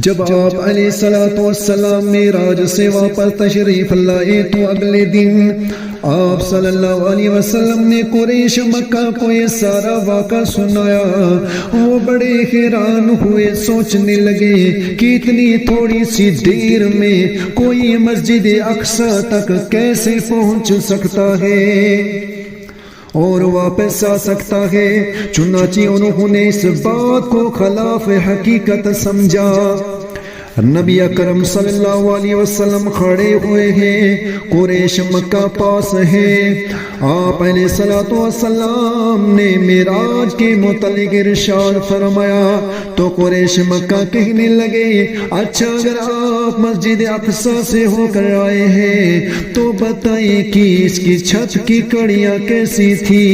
جب آپ علیہ السلام معراج سے واپس تشریف لائے تو اگلے دن آپ صلی اللہ علیہ وسلم نے قریش مکہ کو یہ سارا واقعہ سنایا۔ وہ بڑے حیران ہوئے، سوچنے لگے کہ اتنی تھوڑی سی دیر میں کوئی مسجد اقصی تک کیسے پہنچ سکتا ہے اور واپس آ سکتا ہے۔ چنانچہ انہوں نے اس بات کو خلاف حقیقت سمجھا۔ نبی اکرم صلی اللہ علیہ وسلم کھڑے ہوئے ہیں، قریش مکہ پاس ہے۔ آپ علیہ السلام نے معراج کے متعلق ارشاد فرمایا تو قریش مکہ کہنے لگے، اچھا اگر آپ مسجد اقصی سے ہو کر آئے ہیں تو بتائیں کہ اس کی چھت کی کڑیاں کیسی تھی؟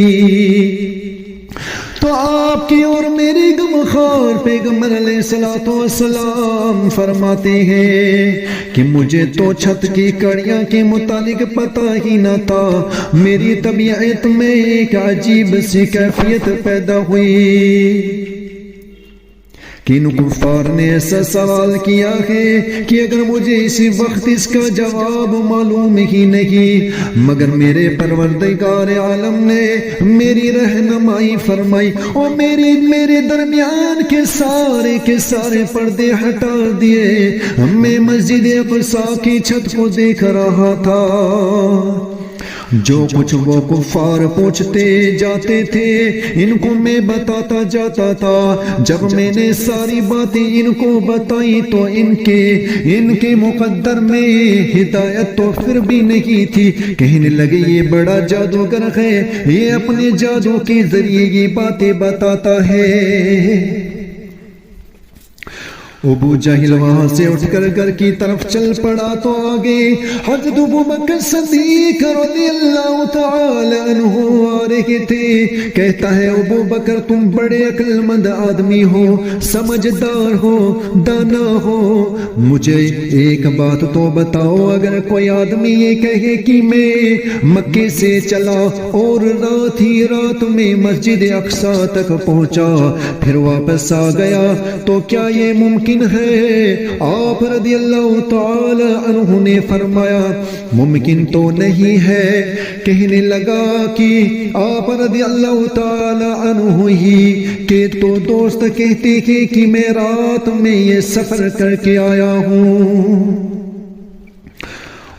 تو آپ کی اور میری غمخوار پیغمبر علیہ السلام فرماتے ہیں کہ مجھے تو چھت کی کڑیاں کے متعلق پتہ ہی نہ تھا۔ میری طبیعت میں ایک عجیب سی کیفیت پیدا ہوئی کہ ان کفار نے ایسا سوال کیا ہے کہ اگر مجھے اسی وقت اس کا جواب معلوم ہی نہیں، مگر میرے پروردگار عالم نے میری رہنمائی فرمائی اور میرے درمیان کے سارے پردے ہٹا دیے۔ میں مسجد اقصی کی چھت کو دیکھ رہا تھا۔ جو کچھ وہ کفار پوچھتے جاتے تھے ان کو میں بتاتا جاتا تھا۔ جب میں نے ساری باتیں ان کو بتائی تو ان کے مقدر میں ہدایت تو پھر بھی نہیں تھی۔ کہنے لگے یہ بڑا جادوگر ہے، یہ اپنے جادو کے ذریعے یہ باتیں بتاتا ہے۔ ابو جہل وہاں سے اٹھ کر گھر کی طرف چل پڑا تو آگے حضرت ابو بکر صدیق رضی اللہ تعالی عنہ آ رہے تھے۔ کہتا ہے ابو بکر تم بڑے عقل مند آدمی ہو، سمجھدار ہو، دانا ہو، مجھے ایک بات تو بتاؤ، اگر کوئی آدمی یہ کہے کہ میں مکے سے چلا اور رات ہی رات میں مسجد اقصی تک پہنچا پھر واپس آ گیا تو کیا یہ ممکن ہے؟ آپ رضی اللہ تعالی عنہ نے فرمایا ممکن تو نہیں ہے۔ کہنے لگا کہ آپ رضی اللہ تعالی عنہ ہی کہ تو دوست کہتے ہیں کہ میں رات میں یہ سفر کر کے آیا ہوں۔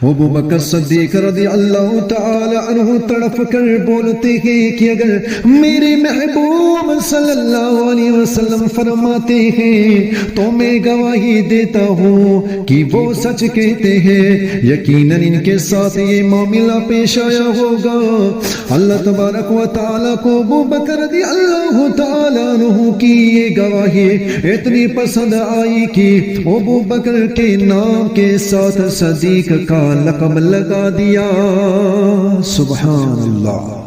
ابو بکر صدیق رضی اللہ تعالی عنہ تڑپ کر بولتے ہیں کہ اگر میرے محبوب صلی اللہ علیہ وسلم فرماتے ہیں تو میں گواہی دیتا ہوں کہ وہ سچ کہتے ہیں، یقیناً ان کے ساتھ یہ معاملہ پیش آیا ہوگا۔ اللہ تبارک و تعالی کو ابو بکر رضی اللہ تعالی عنہ کی یہ گواہی اتنی پسند آئی کہ ابو بکر کے نام کے ساتھ صدیق کا لقب لگا دیا۔ سبحان اللہ۔